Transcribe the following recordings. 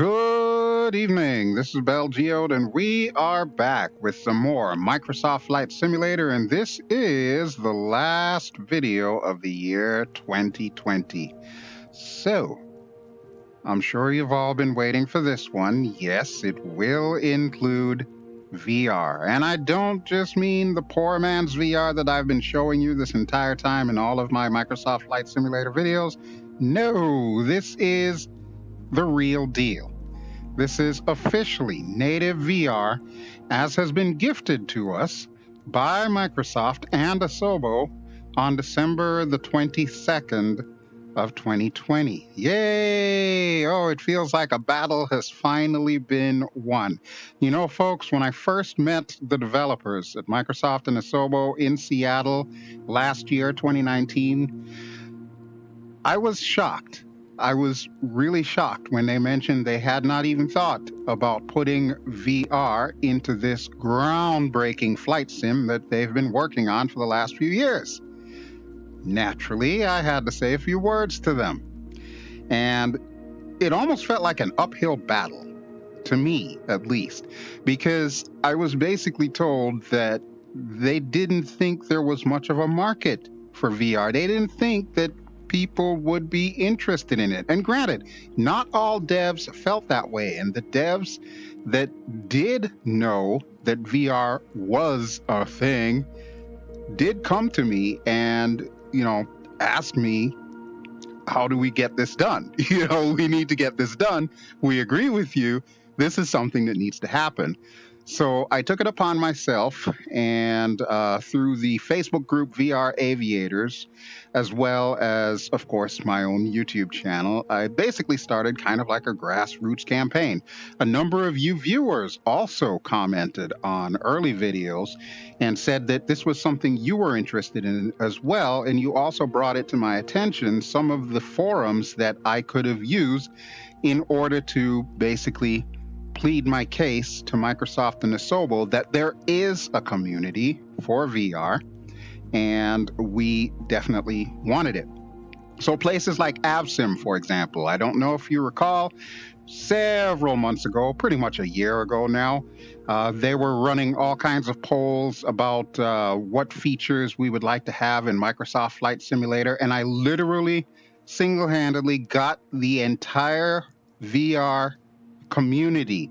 Good evening. This is BelGeode, and we are back with some more Microsoft Flight Simulator, and this is the last video of the year 2020. So, I'm sure you've all been waiting for this one. Yes, it will include VR. And I don't just mean the poor man's VR that I've been showing you this entire time in all of my Microsoft Flight Simulator videos. No, this is the real deal. This is officially native VR, as has been gifted to us by Microsoft and Saba on December the 22nd of 2020. Yay! Oh, it feels like a battle has finally been won. You know, folks, when I first met the developers at Microsoft and Saba in Seattle last year, 2019, I was shocked. I was really shocked when they mentioned they had not even thought about putting VR into this groundbreaking flight sim that they've been working on for the last few years. Naturally, I had to say a few words to them. And it almost felt like an uphill battle, to me at least, because I was basically told that they didn't think there was much of a market for VR. They didn't think that people would be interested in it. And granted, not all devs felt that way. And the devs that did know that VR was a thing did come to me and, ask me, how do we get this done? We need to get this done. We agree with you. This is something that needs to happen. So I took it upon myself, and through the Facebook group VR Aviators, as well as, of course, my own YouTube channel, I basically started kind of like a grassroots campaign. A number of you viewers also commented on early videos and said that this was something you were interested in as well, and you also brought it to my attention, some of the forums that I could have used in order to basically plead my case to Microsoft and Saba that there is a community for VR, and we definitely wanted it. So places like AvSim, for example, I don't know if you recall, several months ago, pretty much a year ago now, they were running all kinds of polls about what features we would like to have in Microsoft Flight Simulator, and I literally single-handedly got the entire VR community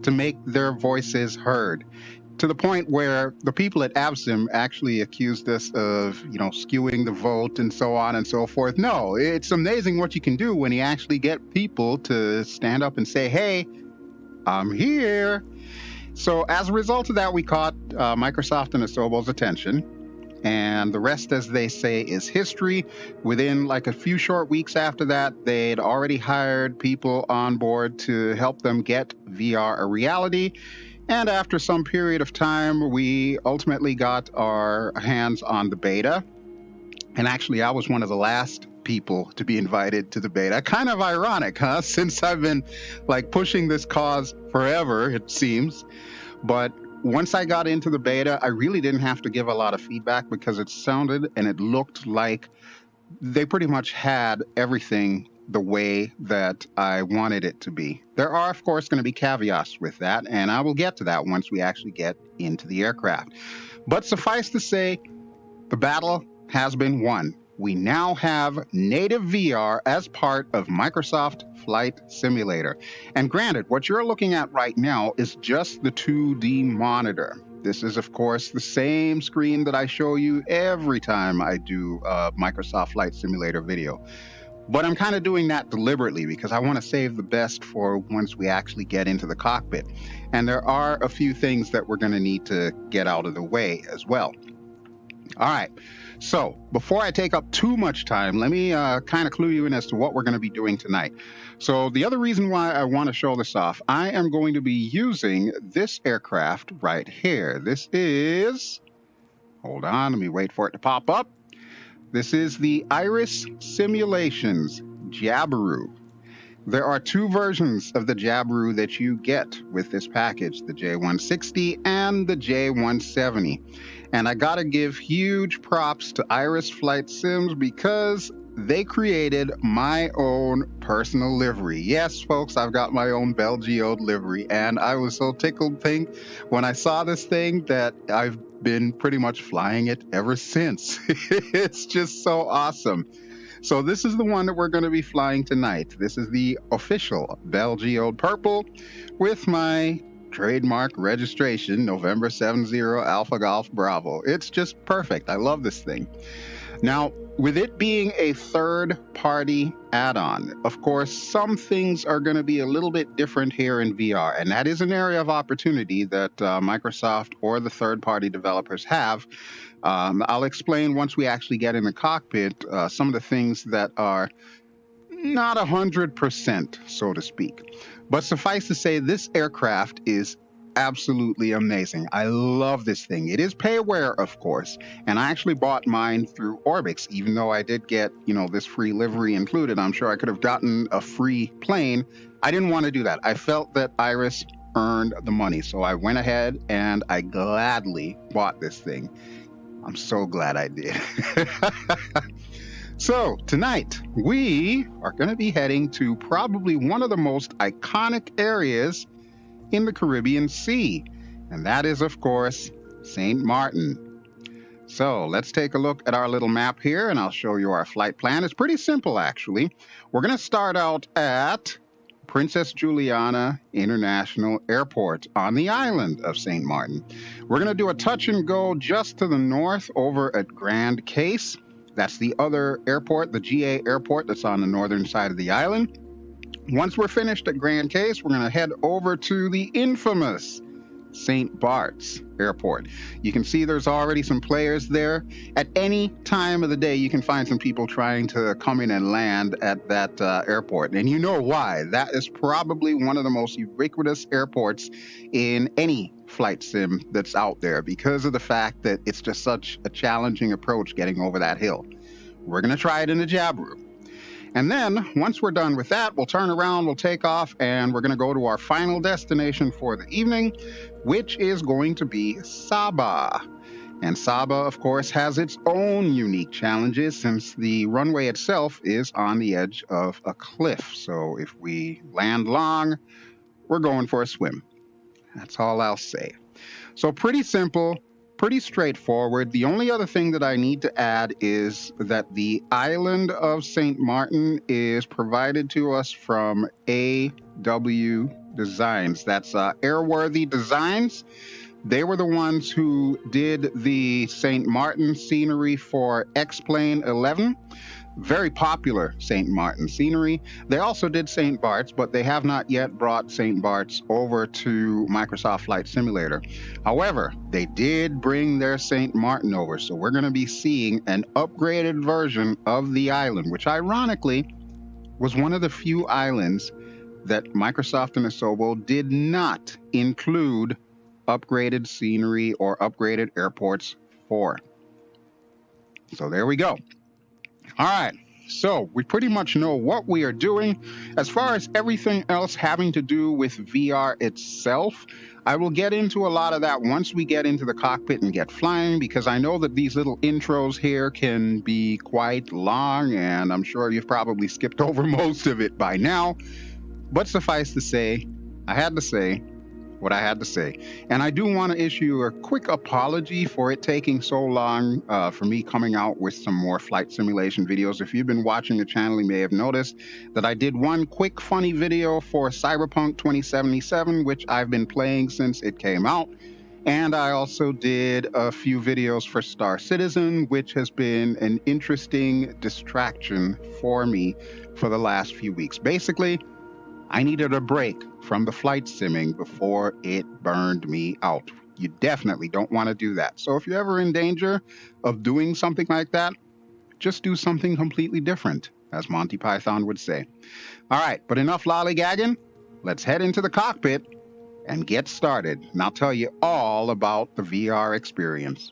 to make their voices heard, to the point where the people at AvSim actually accused us of, skewing the vote and so on and so forth. No, it's amazing what you can do when you actually get people to stand up and say, hey, I'm here. So as a result of that, we caught Microsoft and Saba's attention. And the rest, as they say, is history. Within like a few short weeks after that, they'd already hired people on board to help them get VR a reality. And after some period of time, we ultimately got our hands on the beta. And actually, I was one of the last people to be invited to the beta. Kind of ironic, huh? Since I've been pushing this cause forever, it seems. But once I got into the beta, I really didn't have to give a lot of feedback because it sounded and it looked like they pretty much had everything the way that I wanted it to be. There are, of course, going to be caveats with that, and I will get to that once we actually get into the aircraft. But suffice to say, the battle has been won. We now have native VR as part of Microsoft Flight Simulator. And granted, what you're looking at right now is just the 2D monitor. This is, of course, the same screen that I show you every time I do a Microsoft Flight Simulator video. But I'm kind of doing that deliberately because I want to save the best for once we actually get into the cockpit. And there are a few things that we're going to need to get out of the way as well. All right. So before I take up too much time, let me kind of clue you in as to what we're going to be doing tonight. So the other reason why I want to show this off, I am going to be using this aircraft right here. This is, hold on, let me wait for it to pop up. This is the Iris Simulations Jabiru. There are two versions of the Jabiru that you get with this package, the J-160 and the J-170. And I gotta give huge props to Iris Flight Sims because they created my own personal livery. Yes, folks, I've got my own BelGeode livery, and I was so tickled pink when I saw this thing that I've been pretty much flying it ever since. It's just so awesome. So this is the one that we're going to be flying tonight. This is the official BelGeode Purple with my trademark registration, November 70 Alpha Golf Bravo. It's just perfect. I love this thing. Now, with it being a third-party add-on, of course, some things are going to be a little bit different here in VR, and that is an area of opportunity that Microsoft or the third-party developers have. I'll explain once we actually get in the cockpit some of the things that are not 100%, so to speak. But suffice to say, this aircraft is absolutely amazing. I love this thing. It is payware, of course, and I actually bought mine through Orbix, even though I did get, this free livery included. I'm sure I could have gotten a free plane. I didn't want to do that. I felt that Iris earned the money, so I went ahead and I gladly bought this thing. I'm so glad I did. So tonight, we are going to be heading to probably one of the most iconic areas in the Caribbean Sea, and that is, of course, St. Maarten. So let's take a look at our little map here, and I'll show you our flight plan. It's pretty simple, actually. We're going to start out at Princess Juliana International Airport on the island of St. Maarten. We're going to do a touch and go just to the north over at Grand Case. That's the other airport, the GA airport that's on the northern side of the island. Once we're finished at Grand Case, we're going to head over to the infamous St. Bart's Airport. You can see there's already some players there. At any time of the day, you can find some people trying to come in and land at that airport. And you know why. That is probably one of the most ubiquitous airports in any flight sim that's out there because of the fact that it's just such a challenging approach getting over that hill. We're going to try it in the Jabiru. And then, once we're done with that, we'll turn around, we'll take off, and we're going to go to our final destination for the evening, which is going to be Saba. And Saba, of course, has its own unique challenges since the runway itself is on the edge of a cliff. So if we land long, we're going for a swim. That's all I'll say. So pretty simple. Pretty straightforward. The only other thing that I need to add is that the island of St. Maarten is provided to us from AW Designs. That's Airworthy Designs. They were the ones who did the St. Maarten scenery for X-Plane 11. Very popular St. Maarten scenery. They also did St. Bart's, but they have not yet brought St. Bart's over to Microsoft Flight Simulator. However, they did bring their St. Maarten over, so we're going to be seeing an upgraded version of the island, which ironically was one of the few islands that Microsoft and Asobo did not include upgraded scenery or upgraded airports for. So there we go. All right, so we pretty much know what we are doing. As far as everything else having to do with VR itself, I will get into a lot of that once we get into the cockpit and get flying, because I know that these little intros here can be quite long, and I'm sure you've probably skipped over most of it by now. But suffice to say, I had to say what I had to say. And I do want to issue a quick apology for it taking so long for me coming out with some more flight simulation videos. If you've been watching the channel, you may have noticed that I did one quick funny video for Cyberpunk 2077, which I've been playing since it came out. And I also did a few videos for Star Citizen, which has been an interesting distraction for me for the last few weeks. Basically, I needed a break from the flight simming before it burned me out. You definitely don't want to do that. So if you're ever in danger of doing something like that, just do something completely different, as Monty Python would say. All right, but enough lollygagging. Let's head into the cockpit and get started. And I'll tell you all about the VR experience.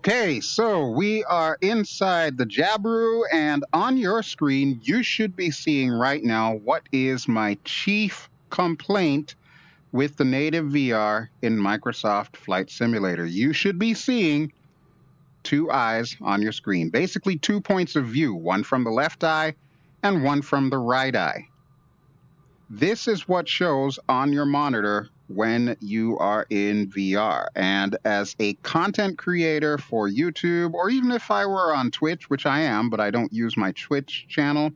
Okay, so we are inside the Jabiru, and on your screen, you should be seeing right now what is my chief complaint with the native VR in Microsoft Flight Simulator. You should be seeing two eyes on your screen, basically 2 points of view, one from the left eye and one from the right eye. This is what shows on your monitor when you are in VR. And as a content creator for YouTube, or even if I were on Twitch, which I am, but I don't use my Twitch channel,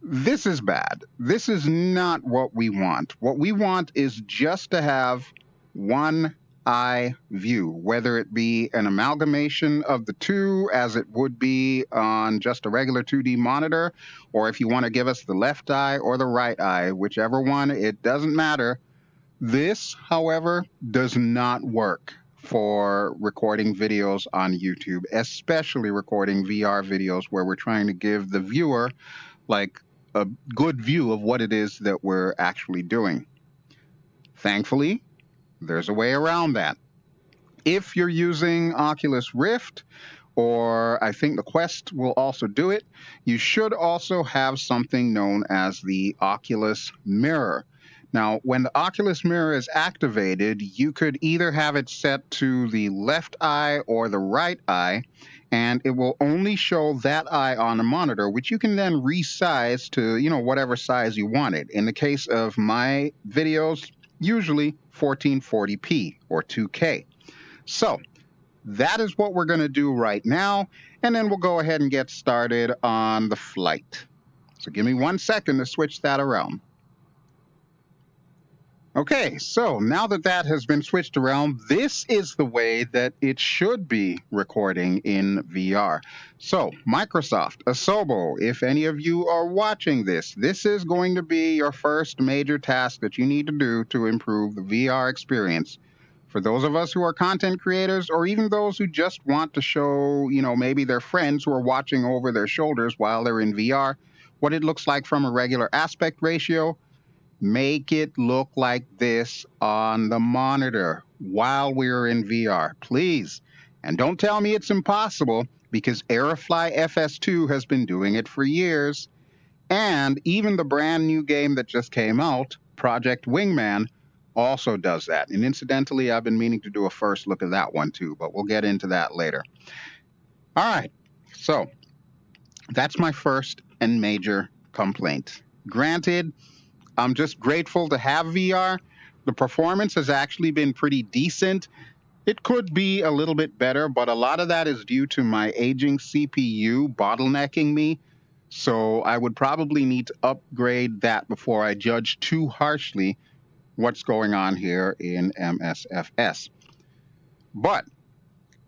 this is bad. This is not what we want. What we want is just to have one eye view, whether it be an amalgamation of the two as it would be on just a regular 2D monitor, or if you want to give us the left eye or the right eye, whichever one, it doesn't matter. This, however, does not work for recording videos on YouTube, especially recording VR videos where we're trying to give the viewer like a good view of what it is that we're actually doing. Thankfully, there's a way around that. If you're using Oculus Rift, or I think the Quest will also do it, you should also have something known as the Oculus Mirror. Now, when the Oculus Mirror is activated, you could either have it set to the left eye or the right eye, and it will only show that eye on the monitor, which you can then resize to, whatever size you want it. In the case of my videos, usually 1440p or 2K. So that is what we're going to do right now, and then we'll go ahead and get started on the flight. So give me 1 second to switch that around. Okay, so now that that has been switched around, this is the way that it should be recording in VR. So, Microsoft, Saba, if any of you are watching this is going to be your first major task that you need to do to improve the VR experience. For those of us who are content creators, or even those who just want to show, maybe their friends who are watching over their shoulders while they're in VR, what it looks like from a regular aspect ratio, make it look like this on the monitor while we're in VR, please. And don't tell me it's impossible, because Aerofly FS2 has been doing it for years. And even the brand new game that just came out, Project Wingman, also does that. And incidentally, I've been meaning to do a first look at that one too, but we'll get into that later. All right, so that's my first and major complaint. Granted, I'm just grateful to have VR. The performance has actually been pretty decent. It could be a little bit better, but a lot of that is due to my aging CPU bottlenecking me. So I would probably need to upgrade that before I judge too harshly what's going on here in MSFS. But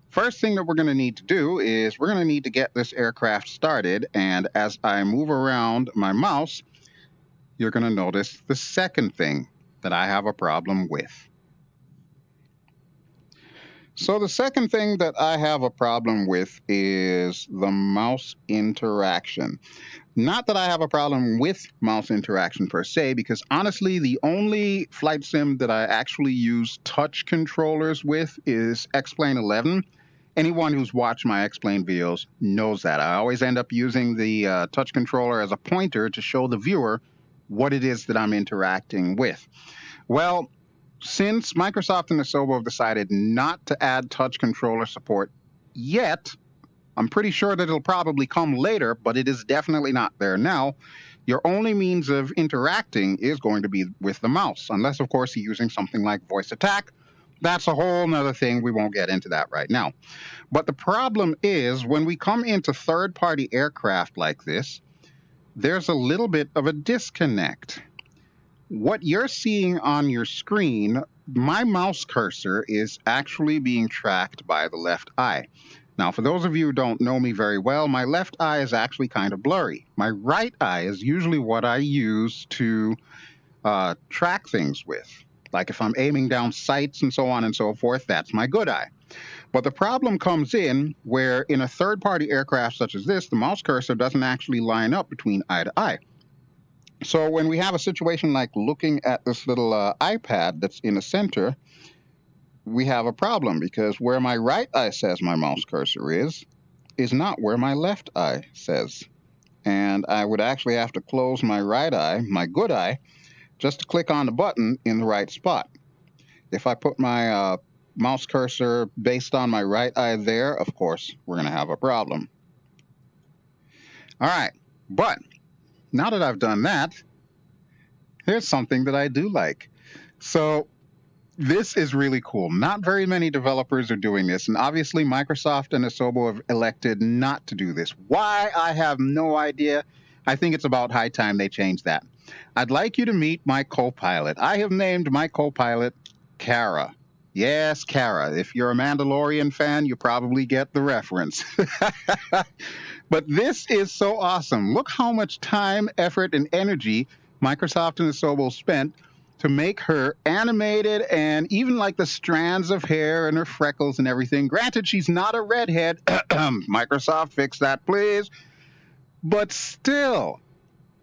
first thing that we're going to need to do is we're going to need to get this aircraft started. And as I move around my mouse, you're going to notice the second thing that I have a problem with. So the second thing that I have a problem with is the mouse interaction. Not that I have a problem with mouse interaction per se, because honestly, the only flight sim that I actually use touch controllers with is X-Plane 11. Anyone who's watched my X-Plane videos knows that. I always end up using the touch controller as a pointer to show the viewer what it is that I'm interacting with. Well, since Microsoft and Saba have decided not to add touch controller support yet, I'm pretty sure that it'll probably come later, but it is definitely not there now. Your only means of interacting is going to be with the mouse, unless, of course, you're using something like voice attack. That's a whole nother thing. We won't get into that right now. But the problem is when we come into third-party aircraft like this, there's a little bit of a disconnect. What you're seeing on your screen, my mouse cursor is actually being tracked by the left eye. Now, for those of you who don't know me very well, my left eye is actually kind of blurry. My right eye is usually what I use to track things with. Like if I'm aiming down sights and so on and so forth, that's my good eye. But the problem comes in where in a third-party aircraft such as this, the mouse cursor doesn't actually line up between eye to eye. So when we have a situation like looking at this little iPad that's in the center, we have a problem because where my right eye says my mouse cursor is not where my left eye says. And I would actually have to close my right eye, my good eye, just to click on the button in the right spot. If I put my mouse cursor based on my right eye there, of course, we're going to have a problem. All right, but now that I've done that, here's something that I do like. So this is really cool. Not very many developers are doing this, and obviously Microsoft and Asobo have elected not to do this. Why? I have no idea. I think it's about high time they change that. I'd like you to meet my co-pilot. I have named my co-pilot Kara. Yes, Kara. If you're a Mandalorian fan, you probably get the reference. But this is so awesome. Look how much time, effort, and energy Microsoft and Asobo spent to make her animated, and even like the strands of hair and her freckles and everything. Granted, she's not a redhead. Microsoft, fix that, please. But still,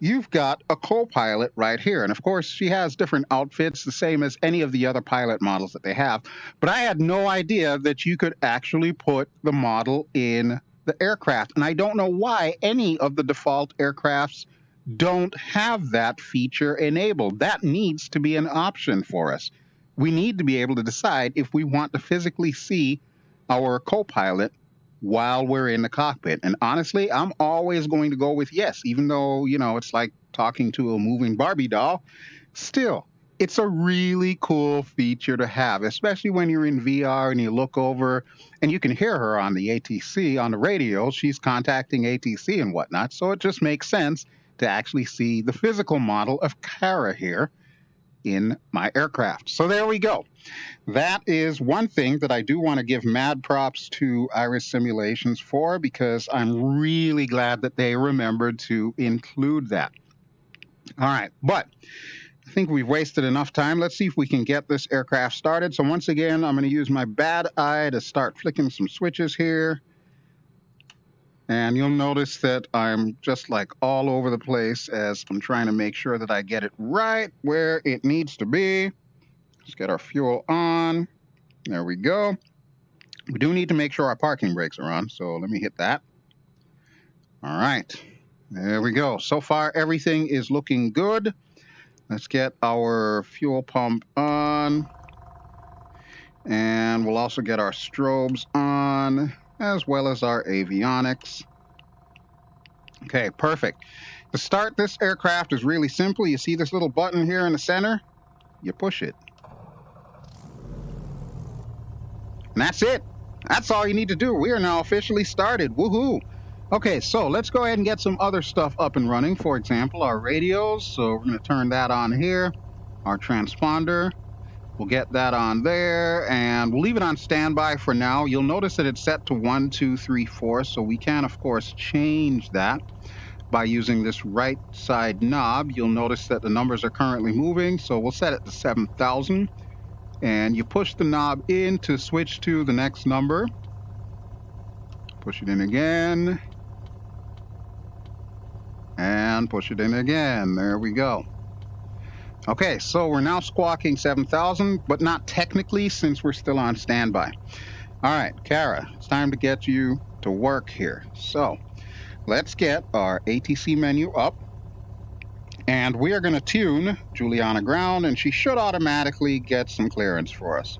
you've got a co-pilot right here. And of course, she has different outfits, the same as any of the other pilot models that they have. But I had no idea that you could actually put the model in the aircraft. And I don't know why any of the default aircrafts don't have that feature enabled. That needs to be an option for us. We need to be able to decide if we want to physically see our co-pilot while we're in the cockpit. And honestly, I'm always going to go with yes, even though, you know, it's like talking to a moving Barbie doll. Still, it's a really cool feature to have, especially when you're in VR and you look over and you can hear her on the ATC, on the radio. She's contacting ATC and whatnot. So it just makes sense to actually see the physical model of Kara here in my aircraft. So there we go. That is one thing that I do want to give mad props to Iris Simulations for, because I'm really glad that they remembered to include that. All right, but I think we've wasted enough time. Let's see if we can get this aircraft started. So once again, I'm going to use my bad eye to start flicking some switches here. And you'll notice that I'm just like all over the place as I'm trying to make sure that I get it right where it needs to be. Let's get our fuel on. There we go. We do need to make sure our parking brakes are on, so let me hit that. All right, there we go. So far, everything is looking good. Let's get our fuel pump on. And we'll also get our strobes on, as well as our avionics. Okay, perfect. To start this aircraft is really simple. You see this little button here in the center? You push it. And that's it. That's all you need to do. We are now officially started. Woohoo! Okay, so let's go ahead and get some other stuff up and running. For example, our radios. So we're going to turn that on here. Our transponder. We'll get that on there, and we'll leave it on standby for now. You'll notice that it's set to 1, 2, 3, 4, so we can, of course, change that by using this right side knob. You'll notice that the numbers are currently moving, so we'll set it to 7,000. And you push the knob in to switch to the next number. Push it in again. And push it in again. There we go. Okay, so we're now squawking 7,000, but not technically since we're still on standby. All right, Kara, it's time to get you to work here. So let's get our ATC menu up. And we are going to tune Juliana ground, and she should automatically get some clearance for us.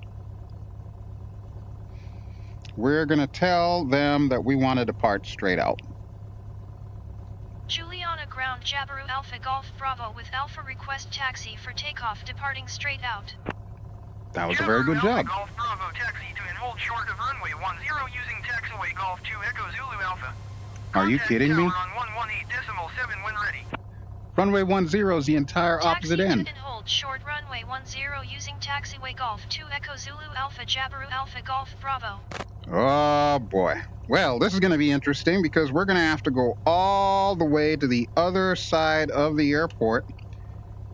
We're going to tell them that we want to depart straight out. Juliana ground Jabiru Alpha Golf Bravo with Alpha request taxi for takeoff departing straight out. That was a very good job. Golf Bravo taxi to and hold short of runway 10 using taxiway Golf 2 Echo Zulu Alpha. Are you kidding me? On 118.7 when ready. Runway 10 is the entire opposite Taxi end. to and hold short runway 10 using taxiway Golf 2 Echo Zulu Alpha Jabiru Alpha Golf Bravo. Oh boy. Well, this is going to be interesting because we're going to have to go all the way to the other side of the airport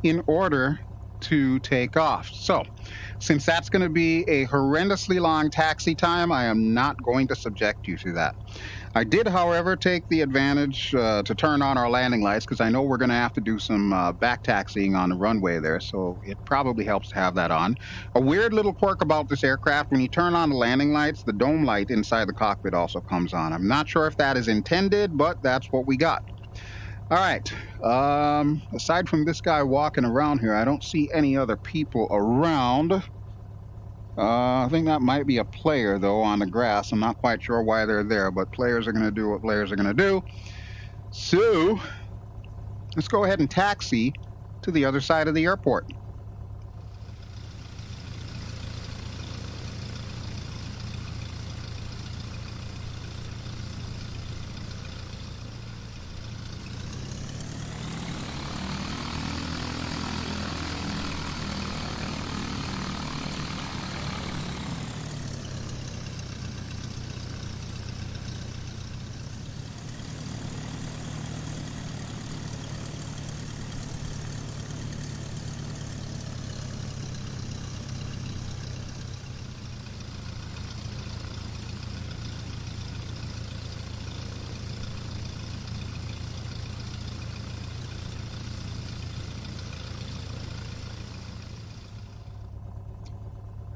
in order to take off. So, since that's going to be a horrendously long taxi time, I am not going to subject you to that. I did, however, take the advantage to turn on our landing lights because I know we're going to have to do some back taxiing on the runway there, so it probably helps to have that on. A weird little quirk about this aircraft, when you turn on the landing lights, the dome light inside the cockpit also comes on. I'm not sure if that is intended, but that's what we got. All right. Aside from this guy walking around here, I don't see any other people around. I think that might be a player, though, on the grass. I'm not quite sure why they're there, but players are going to do what players are going to do. So let's go ahead and taxi to the other side of the airport.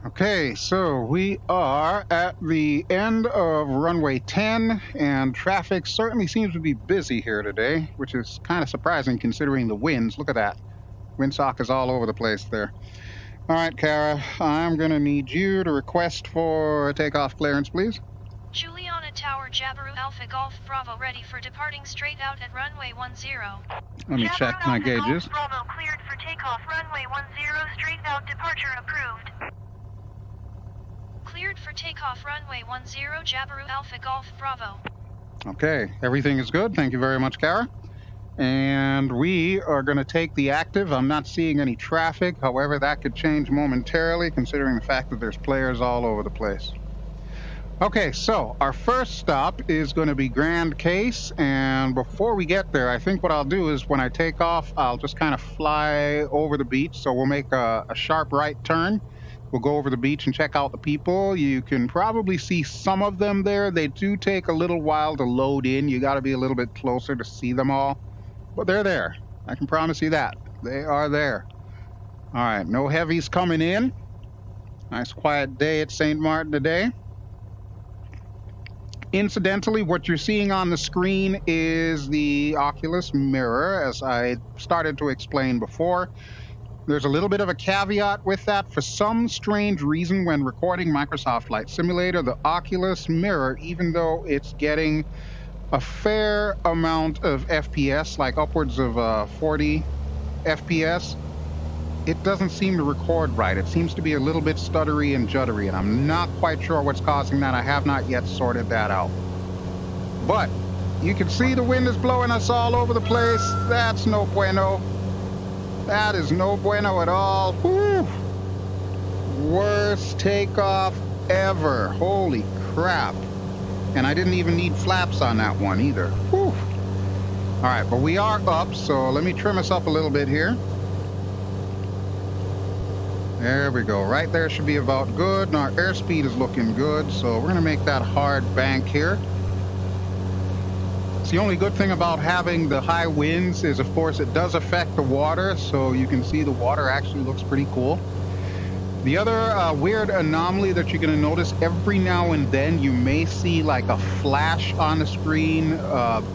Okay, so we are at the end of runway 10, and traffic certainly seems to be busy here today, which is kind of surprising considering the winds. Look at that. Windsock is all over the place there. All right, Kara, I'm going to need you to request for takeoff clearance, please. Juliana Tower Jabiru Alpha Golf Bravo ready for departing straight out at runway 10. Let me check my gauges. Golf Bravo cleared for takeoff, runway 10, straight out, departure approved. Cleared for takeoff runway 10 Jabiru Alpha Golf Bravo. Okay, everything is good. Thank you very much, Kara. And we are going to take the active. I'm not seeing any traffic. However, that could change momentarily considering the fact that there's players all over the place. Okay, so our first stop is going to be Grand Case, and before we get there, I think what I'll do is when I take off, I'll just kind of fly over the beach. So we'll make a sharp right turn. We'll go over the beach and check out the people. You can probably see some of them there. They do take a little while to load in. You got to be a little bit closer to see them all, but they're there. I can promise you that. They are there. All right, no heavies coming in. Nice quiet day at St. Maarten today. Incidentally, what you're seeing on the screen is the Oculus Mirror, as I started to explain before. There's a little bit of a caveat with that. For some strange reason, when recording Microsoft Flight Simulator, the Oculus Mirror, even though it's getting a fair amount of FPS, like upwards of 40 FPS, it doesn't seem to record right. It seems to be a little bit stuttery and juddery, and I'm not quite sure what's causing that. I have not yet sorted that out. But you can see the wind is blowing us all over the place. That's no bueno. That is no bueno at all. Whew. Worst takeoff ever. Holy crap. And I didn't even need flaps on that one either. Whew. All right, but we are up, so let me trim us up a little bit here. There we go. Right there should be about good. And our airspeed is looking good, so we're going to make that hard bank here. It's the only good thing about having the high winds is, of course, it does affect the water, so you can see the water actually looks pretty cool. The other weird anomaly that you're going to notice, every now and then you may see like a flash on the screen.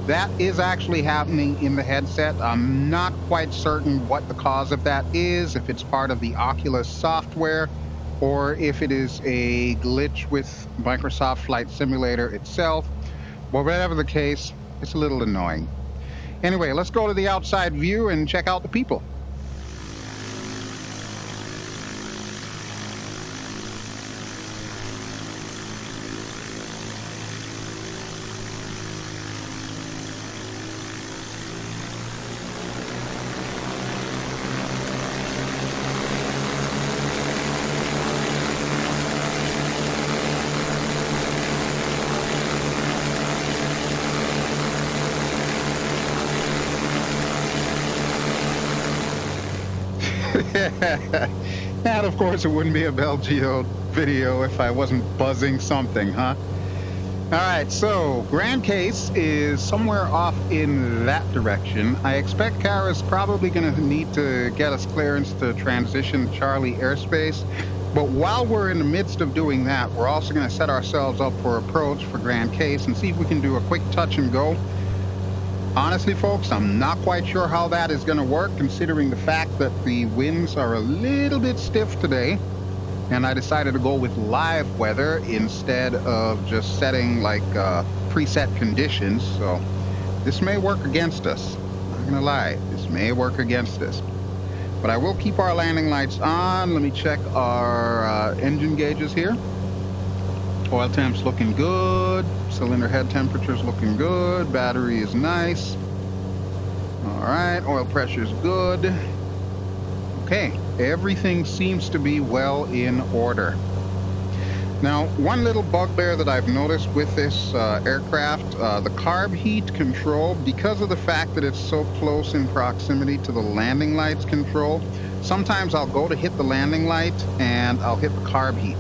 That is actually happening in the headset. I'm not quite certain what the cause of that is, if it's part of the Oculus software or if it is a glitch with Microsoft Flight Simulator itself. But whatever the case, it's a little annoying. Anyway, let's go to the outside view and check out the people. And of course it wouldn't be a BelGeode video if I wasn't buzzing something, huh? Alright, so Grand Case is somewhere off in that direction. I expect Kara's probably going to need to get us clearance to transition Charlie airspace. But while we're in the midst of doing that, we're also going to set ourselves up for approach for Grand Case and see if we can do a quick touch and go. Honestly, folks, I'm not quite sure how that is going to work, considering the fact that the winds are a little bit stiff today. And I decided to go with live weather instead of just setting like preset conditions. So this may work against us. I'm not gonna lie, this may work against us. But I will keep our landing lights on. Let me check our engine gauges here. Oil temp's looking good. Cylinder head temperature's looking good. Battery is nice. All right, oil pressure's good. Okay, everything seems to be well in order. Now, one little bugbear that I've noticed with this aircraft, the carb heat control, because of the fact that it's so close in proximity to the landing lights control, sometimes I'll go to hit the landing light and I'll hit the carb heat.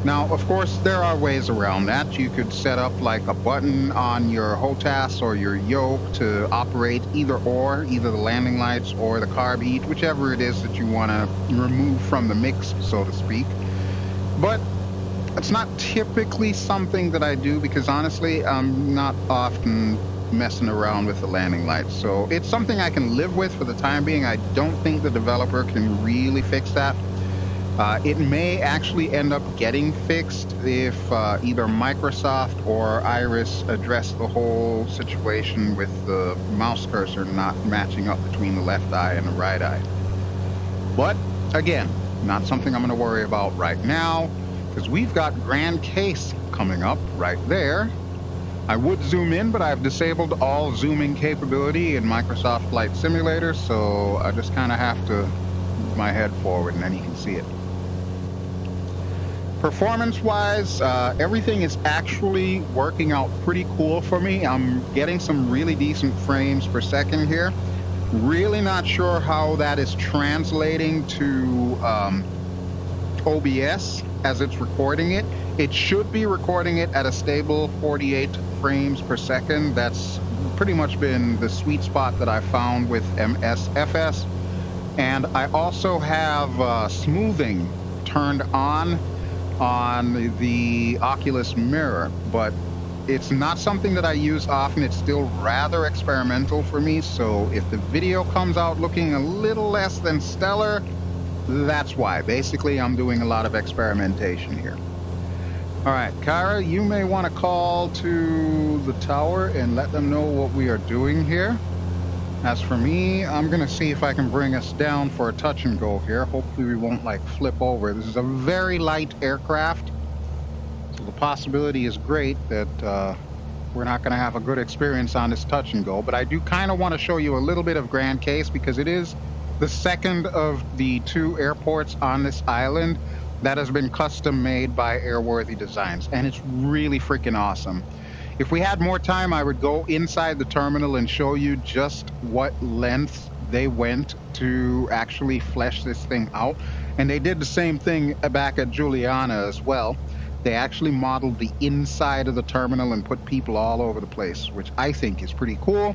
Now, of course, there are ways around that. You could set up like a button on your HOTAS or your yoke to operate either the landing lights or the carb heat, whichever it is that you want to remove from the mix, so to speak. But it's not typically something that I do because honestly, I'm not often messing around with the landing lights. So it's something I can live with for the time being. I don't think the developer can really fix that. It may actually end up getting fixed if either Microsoft or Iris address the whole situation with the mouse cursor not matching up between the left eye and the right eye. But again, not something I'm going to worry about right now because we've got Grand Case coming up right there. I would zoom in, but I've disabled all zooming capability in Microsoft Flight Simulator, so I just kind of have to move my head forward and then you can see it. Performance-wise, everything is actually working out pretty cool for me. I'm getting some really decent frames per second here. Really not sure how that is translating to OBS as it's recording it. It should be recording it at a stable 48 frames per second. That's pretty much been the sweet spot that I found with MSFS. And I also have smoothing turned on the Oculus Mirror, but it's not something that I use often. It's still rather experimental for me, so if the video comes out looking a little less than stellar, that's why. Basically, I'm doing a lot of experimentation here. All right, Kara, you may want to call to the tower and let them know what we are doing here. As for me, I'm going to see if I can bring us down for a touch and go here. Hopefully we won't like flip over. This is a very light aircraft, so the possibility is great that we're not going to have a good experience on this touch and go. But I do kind of want to show you a little bit of Grand Case because it is the second of the 2 airports on this island that has been custom made by Airworthy Designs, and it's really freaking awesome. If we had more time, I would go inside the terminal and show you just what lengths they went to actually flesh this thing out. And they did the same thing back at Juliana as well. They actually modeled the inside of the terminal and put people all over the place, which I think is pretty cool.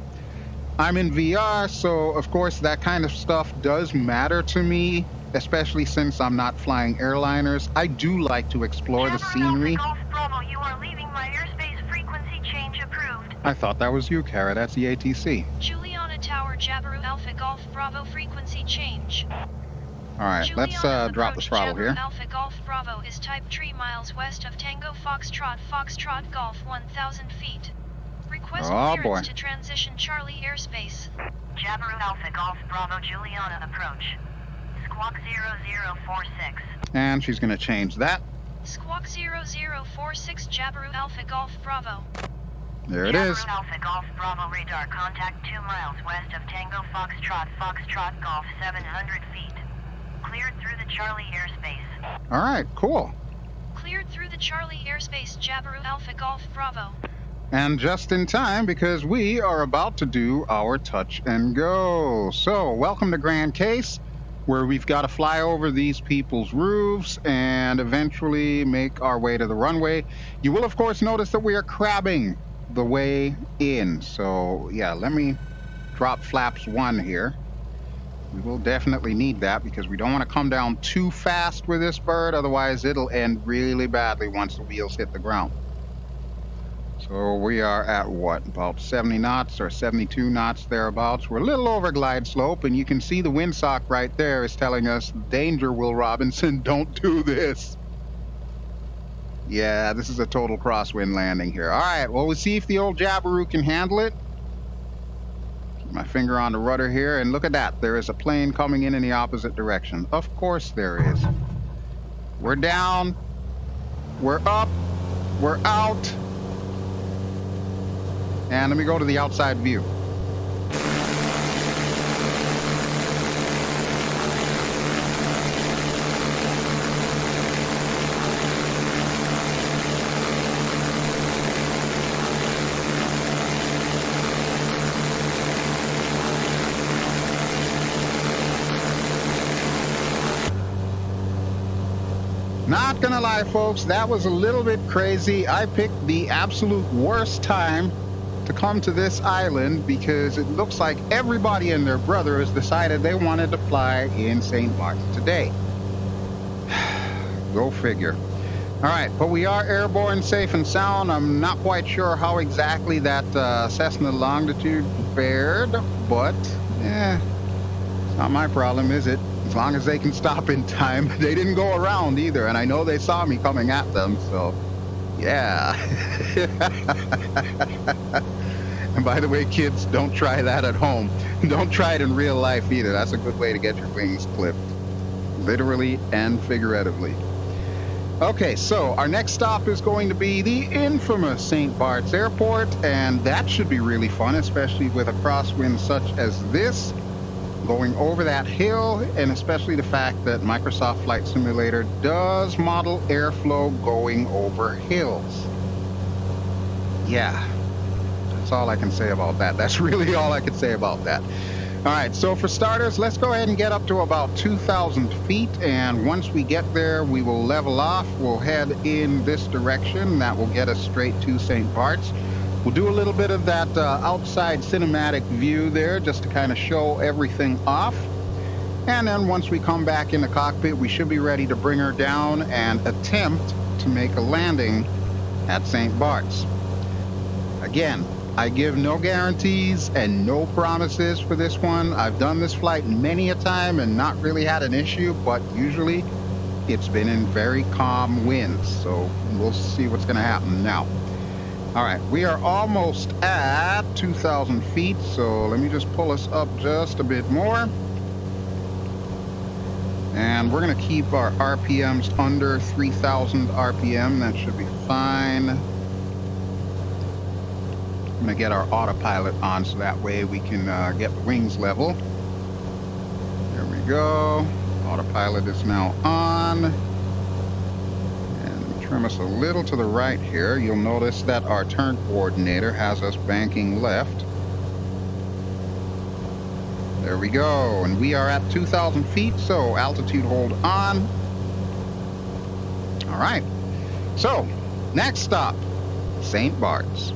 I'm in VR, so of course that kind of stuff does matter to me, especially since I'm not flying airliners. I do like to explore the scenery. Bravo, you are leaving my airspace. Frequency change approved. I thought that was you, Kara. That's the ATC. Juliana Tower Jabiru Alpha Golf Bravo frequency change. All right, let's drop the throttle Jabiru here. Alpha Golf Bravo is type 3 miles west of Tango Foxtrot Golf 1,000 feet. Request clearance to transition Charlie airspace. Jabiru Alpha Golf Bravo Juliana approach. Squawk 0046. And she's going to change that. Squawk 0046 Jabiru Alpha Golf Bravo. There it is. Jabiru Alpha Golf Bravo radar contact 2 miles west of Tango Foxtrot Golf 700 feet. Cleared through the Charlie airspace. All right, cool. Cleared through the Charlie airspace Jabiru Alpha Golf Bravo. And just in time because we are about to do our touch and go. So, welcome to Grand Case. where we've got to fly over these people's roofs and eventually make our way to the runway. You will, of course, notice that we are crabbing the way in. So, yeah, let me drop flaps 1 here. We will definitely need that because we don't want to come down too fast with this bird. Otherwise, it'll end really badly once the wheels hit the ground. So we are at what, about 70 knots or 72 knots thereabouts. We're a little over glide slope, and you can see the windsock right there is telling us, danger, Will Robinson, don't do this. Yeah, this is a total crosswind landing here. All right, well, we'll see if the old Jabiru can handle it. Keep my finger on the rudder here, and look at that. There is a plane coming in the opposite direction. Of course there is. We're down. We're up. We're out. And let me go to the outside view. Not gonna lie, folks, that was a little bit crazy. I picked the absolute worst time to come to this island because it looks like everybody and their brother has decided they wanted to fly in St. Martin today. Go figure. All right, but we are airborne, safe and sound. I'm not quite sure how exactly that Cessna Longitude fared, but it's not my problem, is it? As long as they can stop in time. They didn't go around either, and I know they saw me coming at them, so yeah. And by the way, kids, don't try that at home. Don't try it in real life either. That's a good way to get your wings clipped, literally and figuratively. Okay, so our next stop is going to be the infamous St. Bart's Airport, and that should be really fun, especially with a crosswind such as this, going over that hill, and especially the fact that Microsoft Flight Simulator does model airflow going over hills. Yeah, that's all I can say about that. That's really all I can say about that. All right, so for starters, let's go ahead and get up to about 2,000 feet, and once we get there, we will level off. We'll head in this direction. That will get us straight to St. Bart's. We'll do a little bit of that outside cinematic view there just to kind of show everything off. And then once we come back in the cockpit, we should be ready to bring her down and attempt to make a landing at St. Bart's. Again, I give no guarantees and no promises for this one. I've done this flight many a time and not really had an issue, but usually it's been in very calm winds. So we'll see what's going to happen now. All right, we are almost at 2,000 feet, so let me just pull us up just a bit more. And we're going to keep our RPMs under 3,000 RPM. That should be fine. I'm going to get our autopilot on so that way we can get the wings level. There we go. Autopilot is now on. Trim us a little to the right here. You'll notice that our turn coordinator has us banking left. There we go. And we are at 2,000 feet, so altitude hold on. All right. So, next stop, St. Bart's.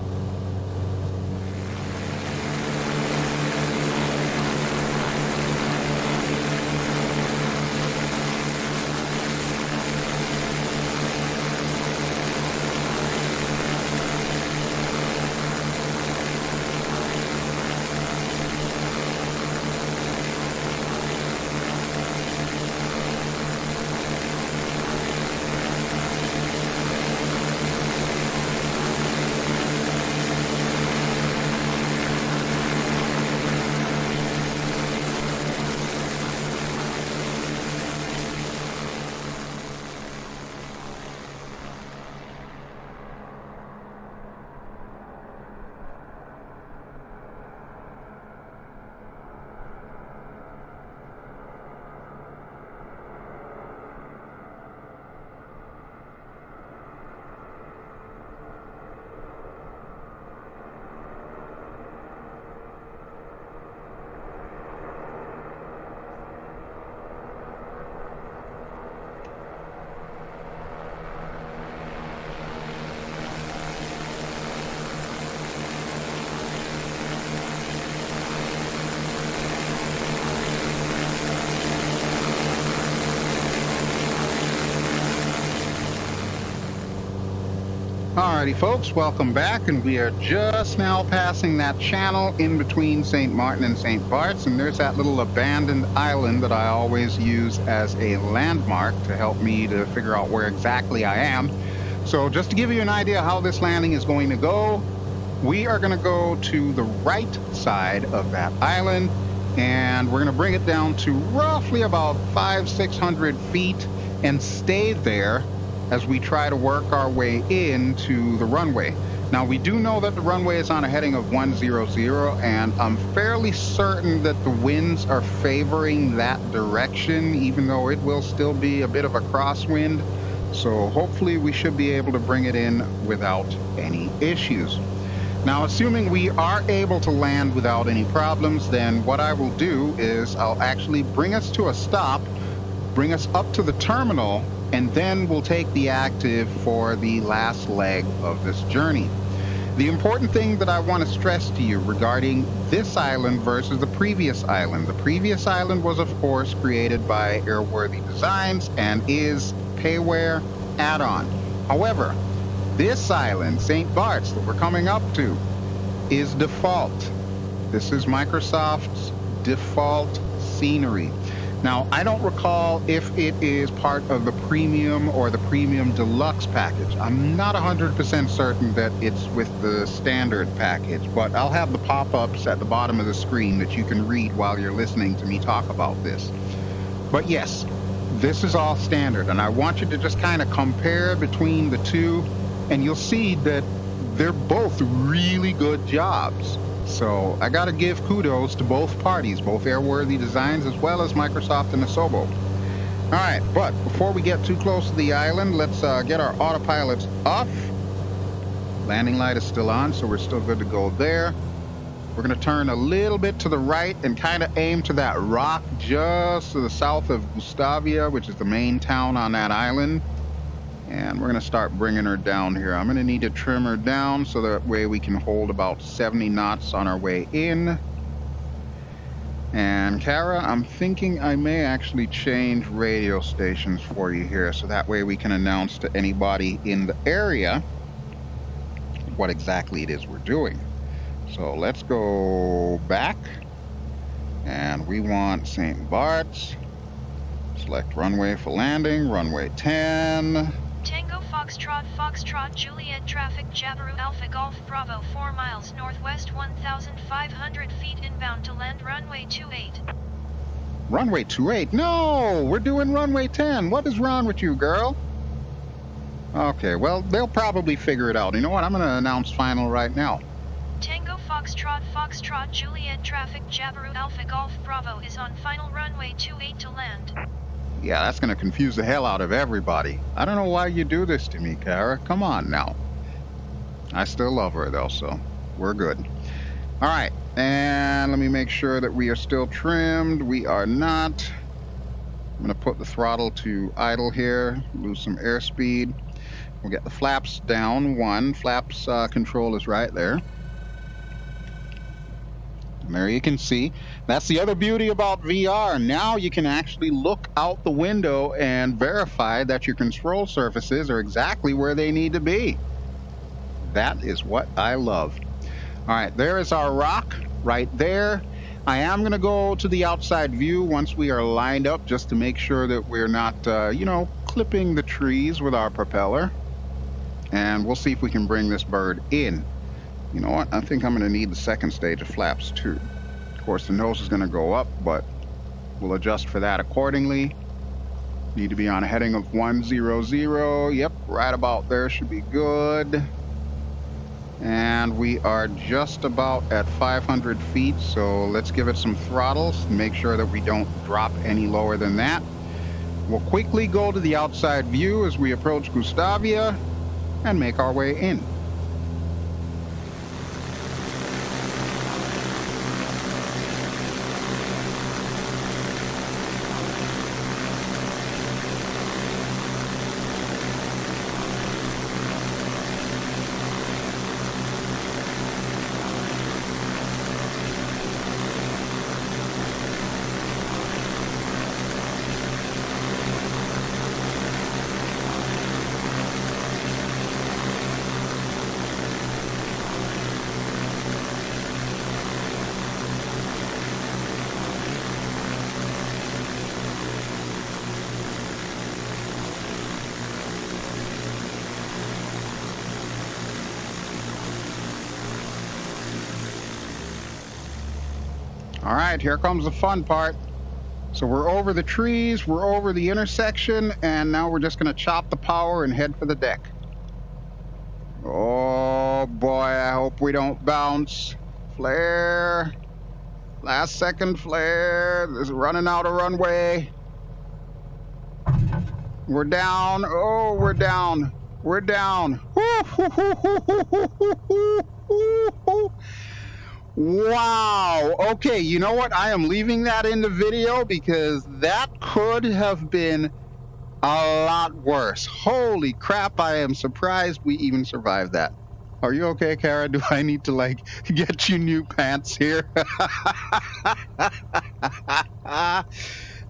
Alrighty folks, welcome back, and we are just now passing that channel in between St. Maarten and St. Bart's, and there's that little abandoned island that I always use as a landmark to help me to figure out where exactly I am. So just to give you an idea how this landing is going to go, we are going to go to the right side of that island, and we're going to bring it down to roughly about 500-600 feet and stay there as we try to work our way into the runway. Now, we do know that the runway is on a heading of 100, and I'm fairly certain that the winds are favoring that direction, even though it will still be a bit of a crosswind. So hopefully we should be able to bring it in without any issues. Now, assuming we are able to land without any problems, then what I will do is I'll actually bring us to a stop, bring us up to the terminal, and then we'll take the active for the last leg of this journey. The important thing that I want to stress to you regarding this island versus the previous island. The previous island was, of course, created by Airworthy Designs and is payware add-on. However, this island, St. Bart's, that we're coming up to, is default. This is Microsoft's default scenery. Now, I don't recall if it is part of the premium or the premium deluxe package. I'm not 100% certain that it's with the standard package, but I'll have the pop-ups at the bottom of the screen that you can read while you're listening to me talk about this. But yes, this is all standard, and I want you to just kind of compare between the two, and you'll see that they're both really good jobs. So I got to give kudos to both parties, both Airworthy Designs as well as Microsoft and Saba. All right, but before we get too close to the island, let's get our autopilots off. Landing light is still on, so we're still good to go there. We're going to turn a little bit to the right and kind of aim to that rock just to the south of Boomflowah, which is the main town on that island. And we're going to start bringing her down here. I'm going to need to trim her down so that way we can hold about 70 knots on our way in. And Kara, I'm thinking I may actually change radio stations for you here, so that way we can announce to anybody in the area what exactly it is we're doing. So let's go back, and we want St. Bart's. Select runway for landing, runway 10. Tango Foxtrot Foxtrot Juliet traffic Jabiru Alpha Golf Bravo 4 miles northwest 1,500 feet inbound to land runway 28. Runway 28? No! We're doing runway 10. What is wrong with you, girl? Okay, well, they'll probably figure it out. You know what? I'm going to announce final right now. Tango Foxtrot Foxtrot Juliet traffic Jabiru Alpha Golf Bravo is on final runway 28 to land. Yeah, that's going to confuse the hell out of everybody. I don't know why you do this to me, Kara. Come on now. I still love her, though, so we're good. All right, and let me make sure that we are still trimmed. We are not. I'm going to put the throttle to idle here, lose some airspeed. We'll get the flaps down. One, flaps control is right there. And there you can see. That's the other beauty about VR. Now you can actually look out the window and verify that your control surfaces are exactly where they need to be. That is what I love. All right, there is our rock right there. I am going to go to the outside view once we are lined up just to make sure that we're not, clipping the trees with our propeller. And we'll see if we can bring this bird in. You know what? I think I'm going to need the second stage of flaps too. Of course, the nose is going to go up, but we'll adjust for that accordingly. Need to be on a heading of 100. Yep, right about there should be good. And we are just about at 500 feet, so let's give it some throttles and make sure that we don't drop any lower than that. We'll quickly go to the outside view as we approach Boomflowah and make our way in. All right, here comes the fun part. So we're over the trees, we're over the intersection, and now we're just going to chop the power and head for the deck. Oh boy, I hope we don't bounce. Flare. Last second flare. This is running out of runway. We're down. Oh, we're down. We're down. Wow. Okay, you know what? I am leaving that in the video because that could have been a lot worse. Holy crap, I am surprised we even survived that. Are you okay, Kara? Do I need to, like, get you new pants here?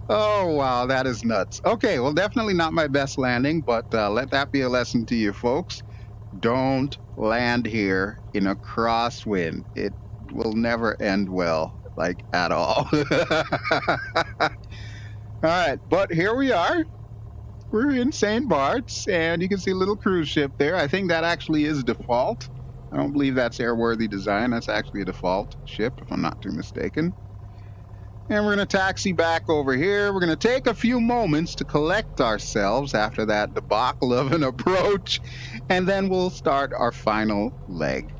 Oh, wow, that is nuts. Okay, well, definitely not my best landing, but let that be a lesson to you folks. Don't land here in a crosswind. It will never end well, like, at all. All right, but here we are. We're in St. Bart's, and you can see a little cruise ship there. I think that actually is default. I don't believe that's airworthy design. That's actually a default ship, if I'm not too mistaken. And we're going to taxi back over here. We're going to take a few moments to collect ourselves after that debacle of an approach, and then we'll start our final leg.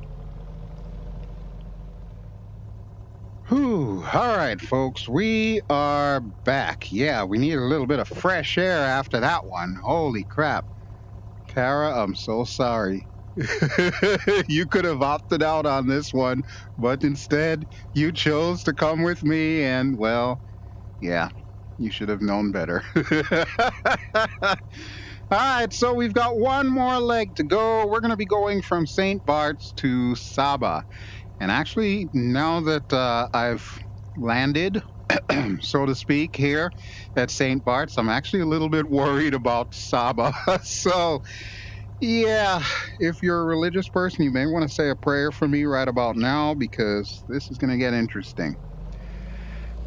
Whew. All right, folks, we are back. Yeah, we need a little bit of fresh air after that one. Holy crap. Kara, I'm so sorry. You could have opted out on this one, but instead you chose to come with me, and, well, yeah, you should have known better. All right, so we've got one more leg to go. We're going to be going from St. Bart's to Saba. And actually, now that I've landed, so to speak, here at St. Bart's, I'm actually a little bit worried about Saba. So, yeah, if you're a religious person, you may want to say a prayer for me right about now, because this is going to get interesting.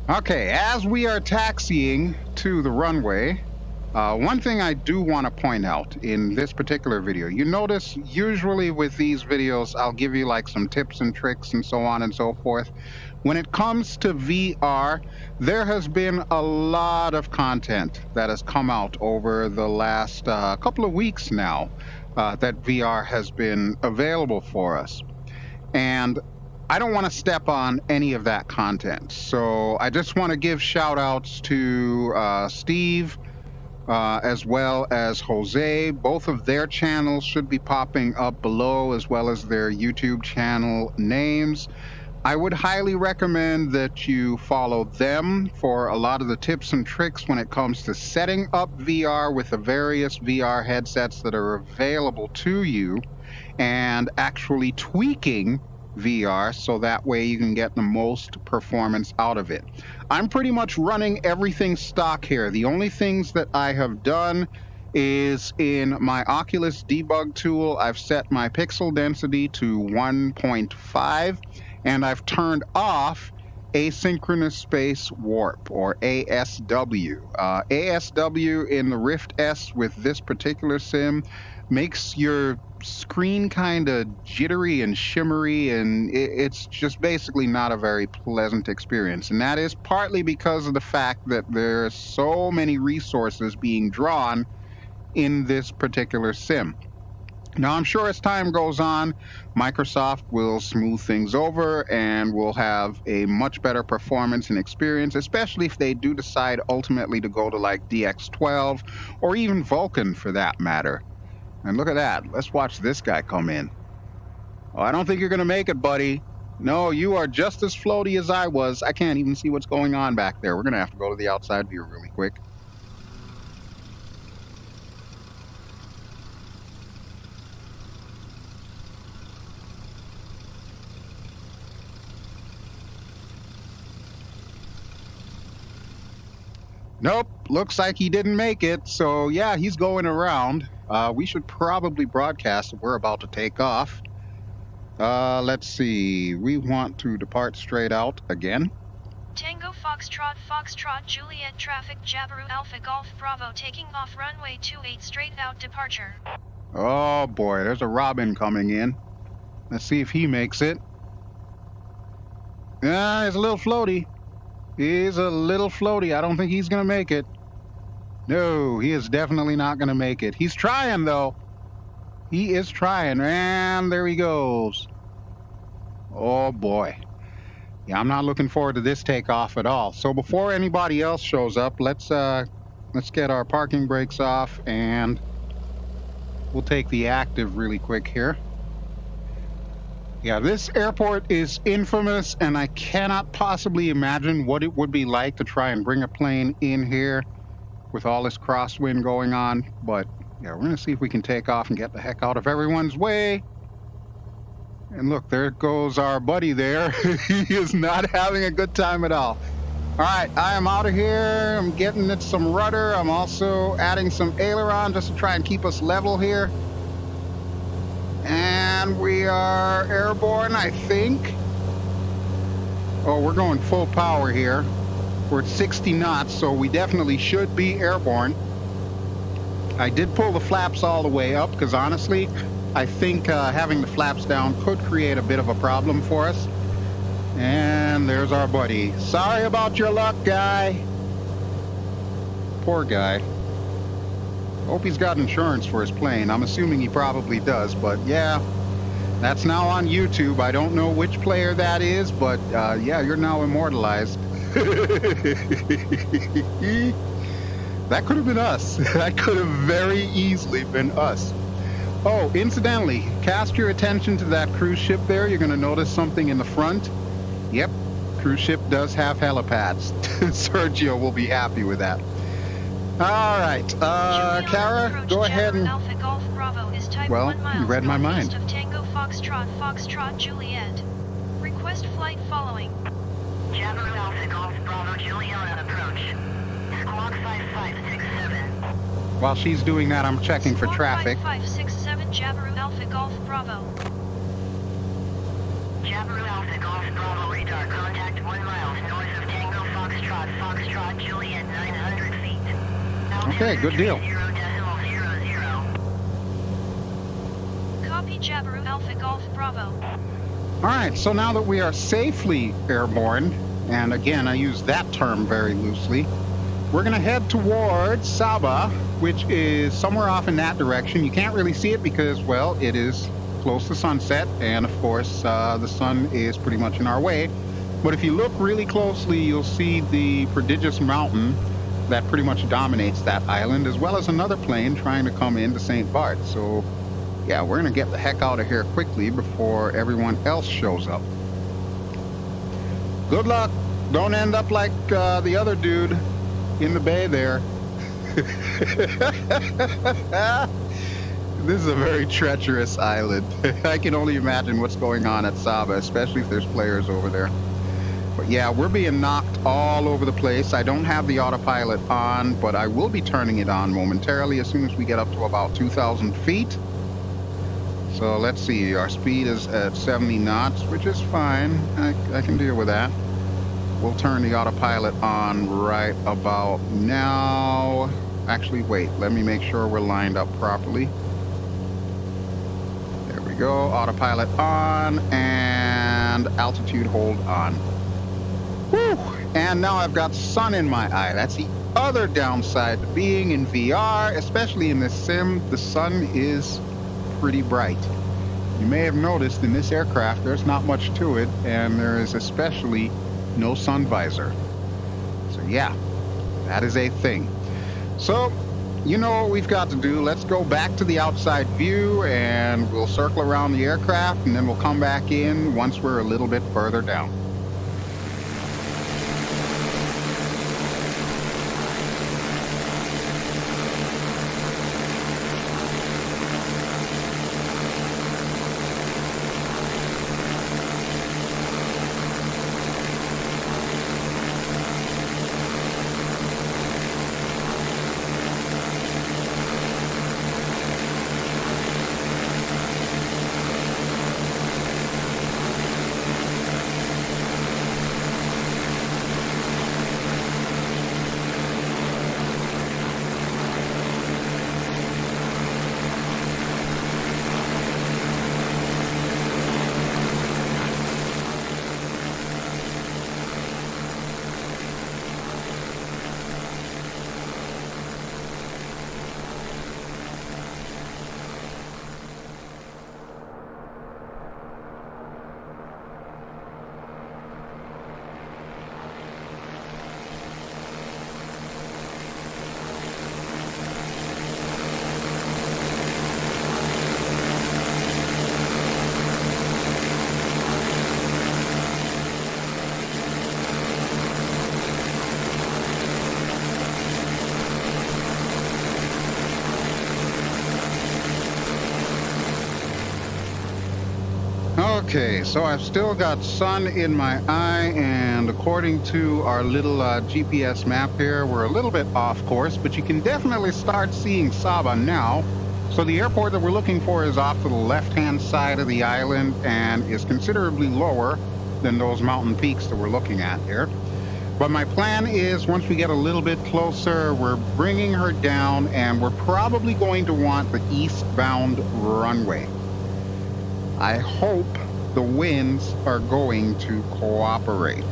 Okay, as we are taxiing to the runway, one thing I do want to point out in this particular video, you notice usually with these videos, I'll give you like some tips and tricks and so on and so forth. When it comes to VR, there has been a lot of content that has come out over the last couple of weeks now that VR has been available for us. And I don't want to step on any of that content. So I just want to give shout outs to Steve, as well as Jose. Both of their channels should be popping up below, as well as their YouTube channel names. I would highly recommend that you follow them for a lot of the tips and tricks when it comes to setting up VR with the various VR headsets that are available to you, and actually tweaking VR so that way you can get the most performance out of it. I'm pretty much running everything stock here. The only things that I have done is in my Oculus debug tool, I've set my pixel density to 1.5, and I've turned off asynchronous space warp, or ASW. ASW in the Rift S with this particular sim makes your screen kind of jittery and shimmery, and it's just basically not a very pleasant experience. And that is partly because of the fact that there's so many resources being drawn in this particular sim. Now, I'm sure as time goes on, Microsoft will smooth things over and we'll have a much better performance and experience, especially if they do decide ultimately to go to like DX12 or even Vulkan for that matter. And look at that. Let's watch this guy come in. Oh, I don't think you're going to make it, buddy. No, you are just as floaty as I was. I can't even see what's going on back there. We're going to have to go to the outside view really quick. Nope, looks like he didn't make it. So yeah, he's going around. We should probably broadcast that we're about to take off. Let's see. We want to depart straight out again. Tango Foxtrot Juliet traffic Jabiru Alpha Golf Bravo taking off runway 28 straight out departure. Oh boy, there's a Robin coming in. Let's see if he makes it. Yeah, it's a little floaty. He's a little floaty. I don't think he's going to make it. No, he is definitely not going to make it. He's trying, though. He is trying. And there he goes. Oh, boy. Yeah, I'm not looking forward to this takeoff at all. So before anybody else shows up, let's get our parking brakes off, and we'll take the active really quick here. Yeah, this airport is infamous, and I cannot possibly imagine what it would be like to try and bring a plane in here with all this crosswind going on. But yeah, we're going to see if we can take off and get the heck out of everyone's way. And look, there goes our buddy there. He is not having a good time at all. All right, I am out of here. I'm getting it some rudder. I'm also adding some aileron just to try and keep us level here. And we are airborne, I think. Oh, we're going full power here. We're at 60 knots, so we definitely should be airborne. I did pull the flaps all the way up because honestly, I think having the flaps down could create a bit of a problem for us. And there's our buddy. Sorry about your luck, guy. Poor guy. Hope he's got insurance for his plane. I'm assuming he probably does, but yeah, that's now on YouTube. I don't know which player that is, but yeah, you're now immortalized. That could have been us. That could have very easily been us. Oh, incidentally, cast your attention to that cruise ship there. You're going to notice something in the front. Yep, cruise ship does have helipads. Sergio will be happy with that. All right, Kara, go ahead and... Alpha Golf Bravo is type Well, 1 miles you read my mind. northeast of Tango Foxtrot Foxtrot Juliet. Request flight following. Jabiru Alpha Golf Bravo Juliet on approach. Squawk 5567. While she's doing that, I'm checking for traffic. 5567 Jabiru Alpha Golf Bravo. Jabiru Alpha Golf Bravo radar contact 1 miles north of Tango Foxtrot Foxtrot Juliet 900 feet. Okay, good deal. 0.00. Copy Jabiru Alpha Golf Bravo. All right, so now that we are safely airborne, and again, I use that term very loosely, we're going to head towards Saba, which is somewhere off in that direction. You can't really see it because, well, it is close to sunset, and of course, the sun is pretty much in our way. But if you look really closely, you'll see the prodigious mountain that pretty much dominates that island, as well as another plane trying to come into St. Bart. So, yeah, we're going to get the heck out of here quickly before everyone else shows up. Good luck. Don't end up like the other dude in the bay there. This is a very treacherous island. I can only imagine what's going on at Saba, especially if there's players over there. But yeah, we're being knocked all over the place. I don't have the autopilot on, but I will be turning it on momentarily as soon as we get up to about 2,000 feet. So let's see, our speed is at 70 knots, which is fine. I can deal with that. We'll turn the autopilot on right about now. Actually, wait, let me make sure we're lined up properly. There we go, autopilot on, and altitude hold on. Whew. And now I've got sun in my eye. That's the other downside to being in VR, especially in this sim. The sun is pretty bright. You may have noticed in this aircraft there's not much to it, and there is especially no sun visor. So yeah, that is a thing. So, you know what we've got to do. Let's go back to the outside view, and we'll circle around the aircraft, and then we'll come back in once we're a little bit further down. Okay, so I've still got sun in my eye, and according to our little GPS map here, we're a little bit off course, but you can definitely start seeing Saba now. So the airport that we're looking for is off to the left-hand side of the island and is considerably lower than those mountain peaks that we're looking at here. But my plan is, once we get a little bit closer, we're bringing her down, and we're probably going to want the eastbound runway. I hope the winds are going to cooperate.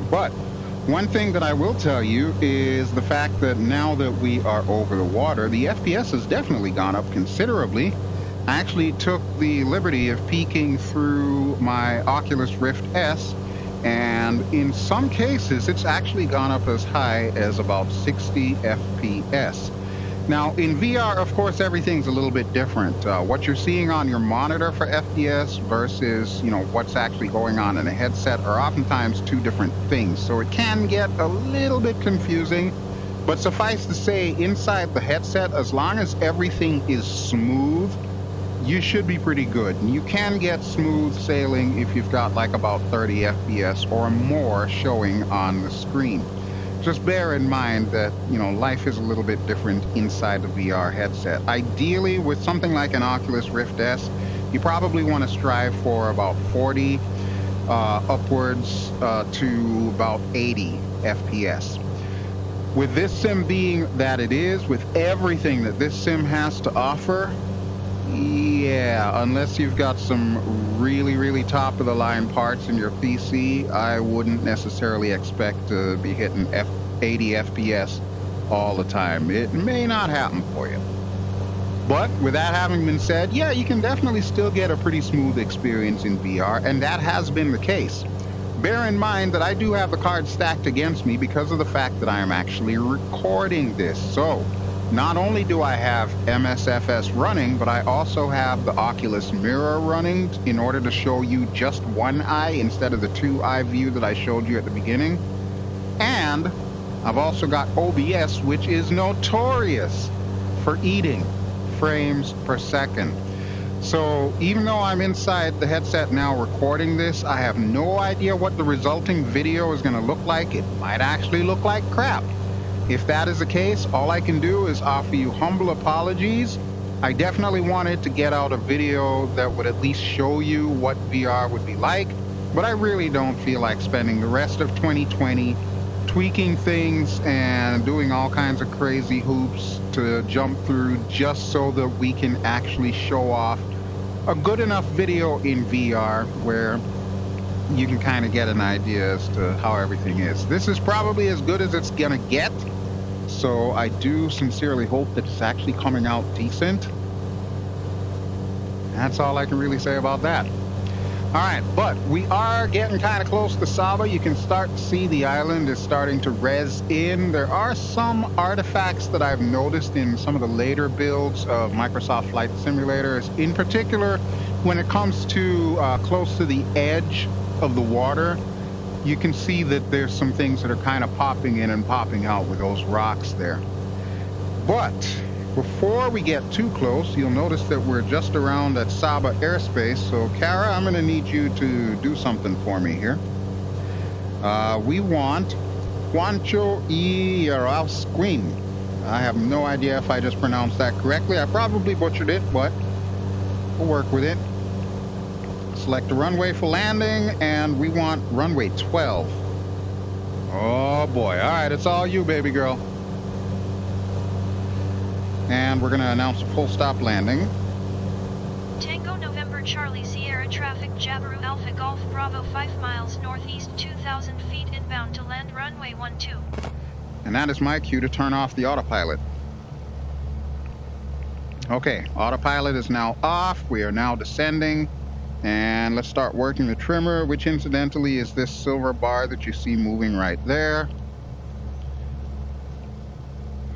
But one thing that I will tell you is the fact that now that we are over the water, the FPS has definitely gone up considerably. I actually took the liberty of peeking through my Oculus Rift S, and in some cases it's actually gone up as high as about 60 FPS. Now, in VR, of course, everything's a little bit different. What you're seeing on your monitor for FPS versus, what's actually going on in a headset are oftentimes two different things. So it can get a little bit confusing. But suffice to say, inside the headset, as long as everything is smooth, you should be pretty good. And you can get smooth sailing if you've got like about 30 FPS or more showing on the screen. Just bear in mind that, life is a little bit different inside the VR headset. Ideally, with something like an Oculus Rift S, you probably want to strive for about 40 upwards to about 80 FPS. With this sim being that it is, with everything that this sim has to offer, yeah, unless you've got some really, really top-of-the-line parts in your PC, I wouldn't necessarily expect to be hitting 80 FPS all the time. It may not happen for you. But with that having been said, yeah, you can definitely still get a pretty smooth experience in VR, and that has been the case. Bear in mind that I do have the cards stacked against me because of the fact that I am actually recording this. So not only do I have MSFS running, but I also have the Oculus Mirror running in order to show you just one eye instead of the two-eye view that I showed you at the beginning. And I've also got OBS, which is notorious for eating frames per second. So even though I'm inside the headset now recording this, I have no idea what the resulting video is going to look like. It might actually look like crap. If that is the case, all I can do is offer you humble apologies. I definitely wanted to get out a video that would at least show you what VR would be like, but I really don't feel like spending the rest of 2020 tweaking things and doing all kinds of crazy hoops to jump through just so that we can actually show off a good enough video in VR where you can kind of get an idea as to how everything is. This is probably as good as it's gonna get. So I do sincerely hope that it's actually coming out decent. That's all I can really say about that. All right, but we are getting kind of close to Saba. You can start to see the island is starting to res in. There are some artifacts that I've noticed in some of the later builds of Microsoft Flight Simulators. In particular, when it comes to close to the edge of the water, you can see that there's some things that are kind of popping in and popping out with those rocks there. But before we get too close, you'll notice that we're just around at Saba airspace. So, Kara, I'm going to need you to do something for me here. We want Juancho y Yarosquin. I have no idea if I just pronounced that correctly. I probably butchered it, but we'll work with it. Select a runway for landing, and we want runway 12. Oh boy. All right, it's all you, baby girl. And we're going to announce a full stop landing. Tango November Charlie Sierra traffic Jabiru Alpha Golf Bravo 5 miles northeast 2,000 feet inbound to land runway 12. And that is my cue to turn off the autopilot. Okay, autopilot is now off. We are now descending. And let's start working the trimmer, which incidentally is this silver bar that you see moving right there.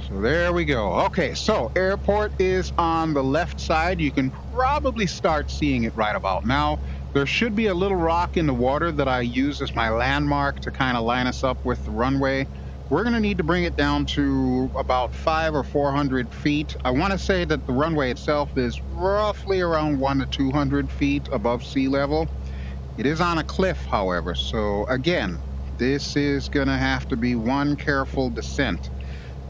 So there we go. Okay, so airport is on the left side. You can probably start seeing it right about now. There should be a little rock in the water that I use as my landmark to kind of line us up with the runway. we're going to need to bring it down to about 500 or 400 feet. I want to say that the runway itself is roughly around 100 to 200 feet above sea level. It is on a cliff, however, so again, this is going to have to be one careful descent.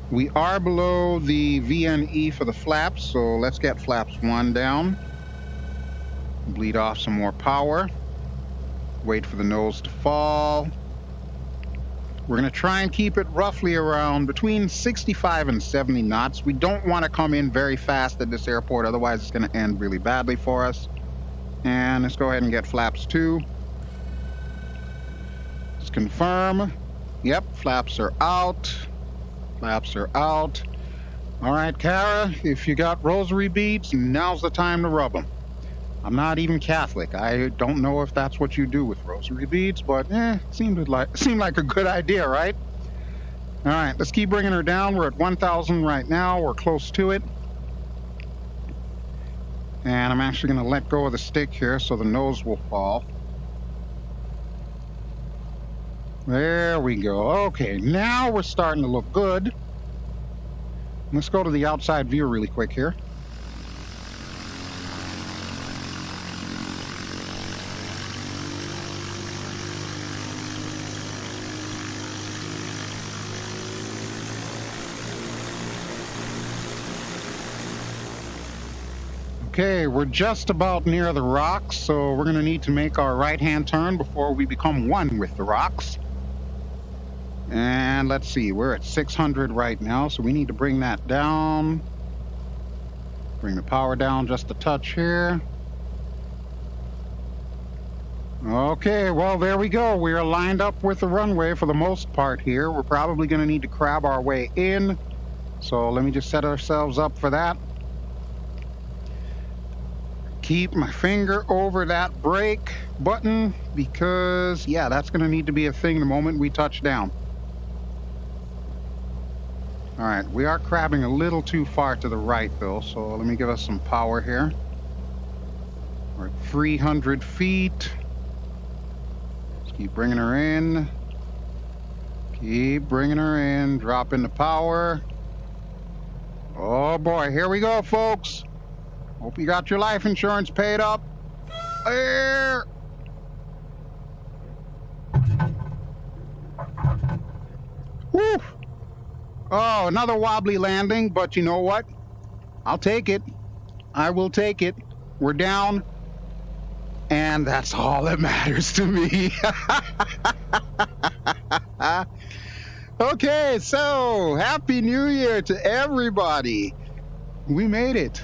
We are below the VNE for the flaps, so let's get flaps 1 down. Bleed off some more power. Wait for the nose to fall. We're going to try and keep it roughly around between 65 and 70 knots. We don't want to come in very fast at this airport, otherwise it's going to end really badly for us. And let's go ahead and get flaps 2. Let's confirm. Yep, flaps are out. Flaps are out. All right, Kara, if you got rosary beads, now's the time to rub them. I'm not even Catholic. I don't know if that's what you do with rosary beads, but seemed like a good idea, right? All right, let's keep bringing her down. We're at 1,000 right now. We're close to it. And I'm actually going to let go of the stick here so the nose will fall. There we go. Okay, now we're starting to look good. Let's go to the outside view really quick here. Okay, we're just about near the rocks, so we're going to need to make our right-hand turn before we become one with the rocks. And let's see, we're at 600 right now, so we need to bring that down. Bring the power down just a touch here. Okay, well, there we go. We are lined up with the runway for the most part here. We're probably going to need to crab our way in. So let me just set ourselves up for that. Keep my finger over that brake button because, yeah, that's going to need to be a thing the moment we touch down. All right, we are crabbing a little too far to the right, though, so let me give us some power here. We're at 300 feet. Let's keep bringing her in. Keep bringing her in. Drop into power. Oh, boy, here we go, folks. Hope you got your life insurance paid up. There. Woo. Oh, another wobbly landing, but you know what? I'll take it. I will take it. We're down. And that's all that matters to me. Okay, so Happy New Year to everybody. We made it.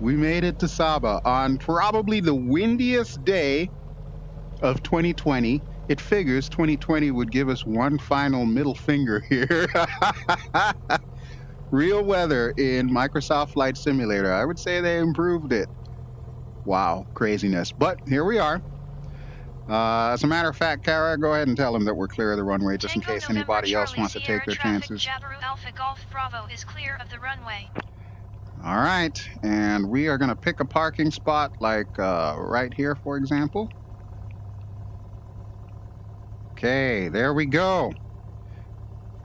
We made it to Saba on probably the windiest day of 2020. It figures 2020 would give us one final middle finger here. Real weather in Microsoft Flight Simulator. I would say they improved it. Wow, craziness. But here we are. As a matter of fact, Kara, go ahead and tell them that we're clear of the runway just in case anybody else wants to take their chances. Jabiru Alpha Golf Bravo is clear of the runway. All right, and we are going to pick a parking spot like right here, for example. Okay, there we go.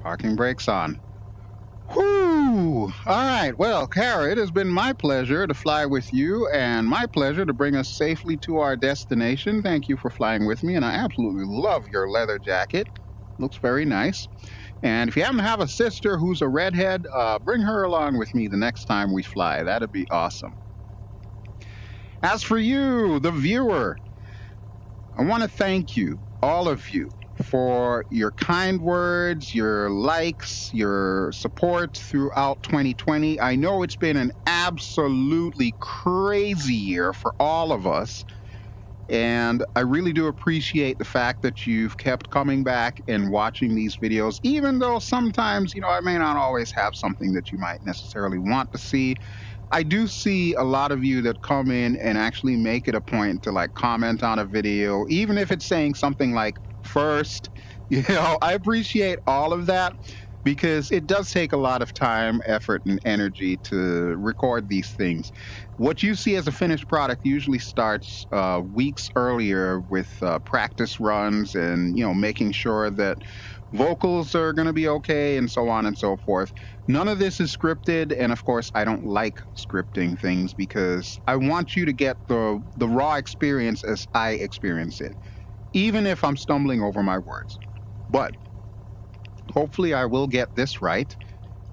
Parking brakes on. Whoo! All right, well, Kara, it has been my pleasure to fly with you and my pleasure to bring us safely to our destination. Thank you for flying with me, and I absolutely love your leather jacket. Looks very nice. And if you happen to have a sister who's a redhead, bring her along with me the next time we fly. That'd be awesome. As for you, the viewer, I want to thank you, all of you, for your kind words, your likes, your support throughout 2020. I know it's been an absolutely crazy year for all of us. And I really do appreciate the fact that you've kept coming back and watching these videos, even though sometimes, I may not always have something that you might necessarily want to see. I do see a lot of you that come in and actually make it a point to comment on a video, even if it's saying something like first. I appreciate all of that. because it does take a lot of time, effort, and energy to record these things. What you see as a finished product usually starts weeks earlier with practice runs and, making sure that vocals are going to be okay and so on and so forth. None of this is scripted, and of course, I don't like scripting things because I want you to get the raw experience as I experience it, even if I'm stumbling over my words. But hopefully I will get this right.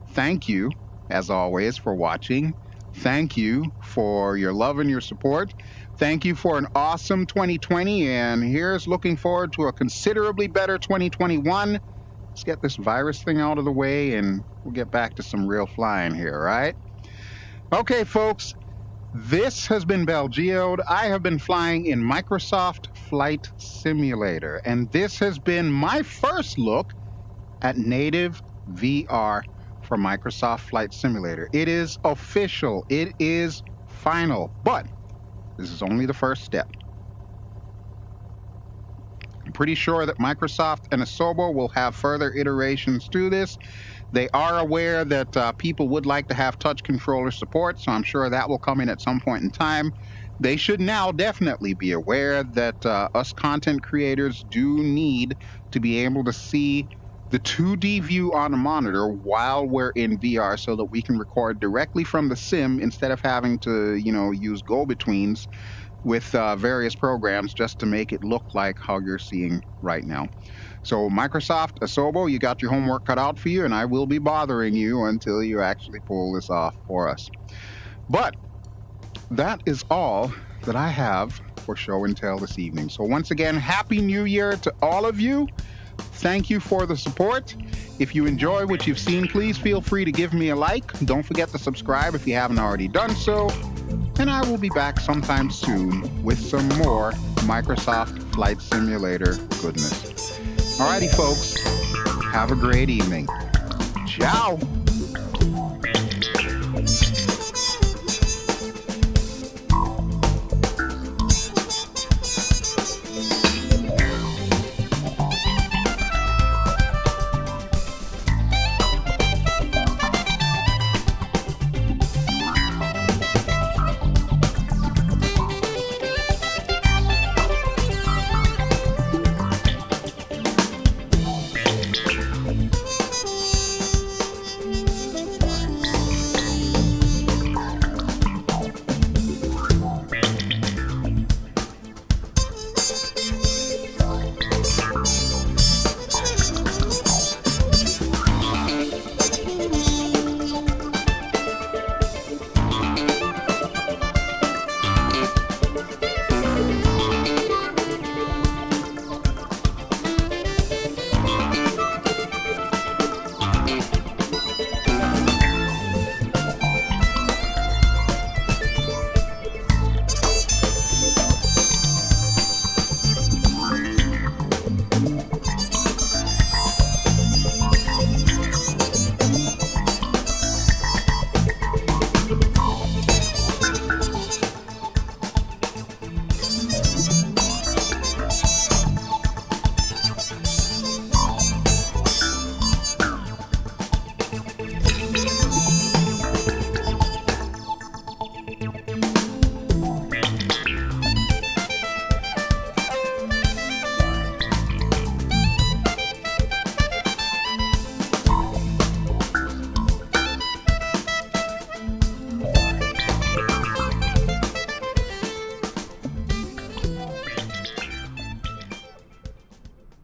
Thank you, as always, for watching. Thank you for your love and your support. Thank you for an awesome 2020, and here's looking forward to a considerably better 2021. Let's get this virus thing out of the way, and we'll get back to some real flying here, right? Okay, folks, this has been BelGeode. I have been flying in Microsoft Flight Simulator, and this has been my first look at native VR for Microsoft Flight Simulator. It is official. It is final. But this is only the first step. I'm pretty sure that Microsoft and Saba will have further iterations to this. They are aware that people would like to have touch controller support, so I'm sure that will come in at some point in time. They should now definitely be aware that us content creators do need to be able to see the 2D view on a monitor while we're in VR so that we can record directly from the sim instead of having to, use go-betweens with various programs just to make it look like how you're seeing right now. So Microsoft, Saba, you got your homework cut out for you, and I will be bothering you until you actually pull this off for us. But that is all that I have for show and tell this evening. So once again, Happy New Year to all of you. Thank you for the support. If you enjoy what you've seen, please feel free to give me a like. Don't forget to subscribe if you haven't already done so. And I will be back sometime soon with some more Microsoft Flight Simulator goodness. Alrighty, folks. Have a great evening. Ciao.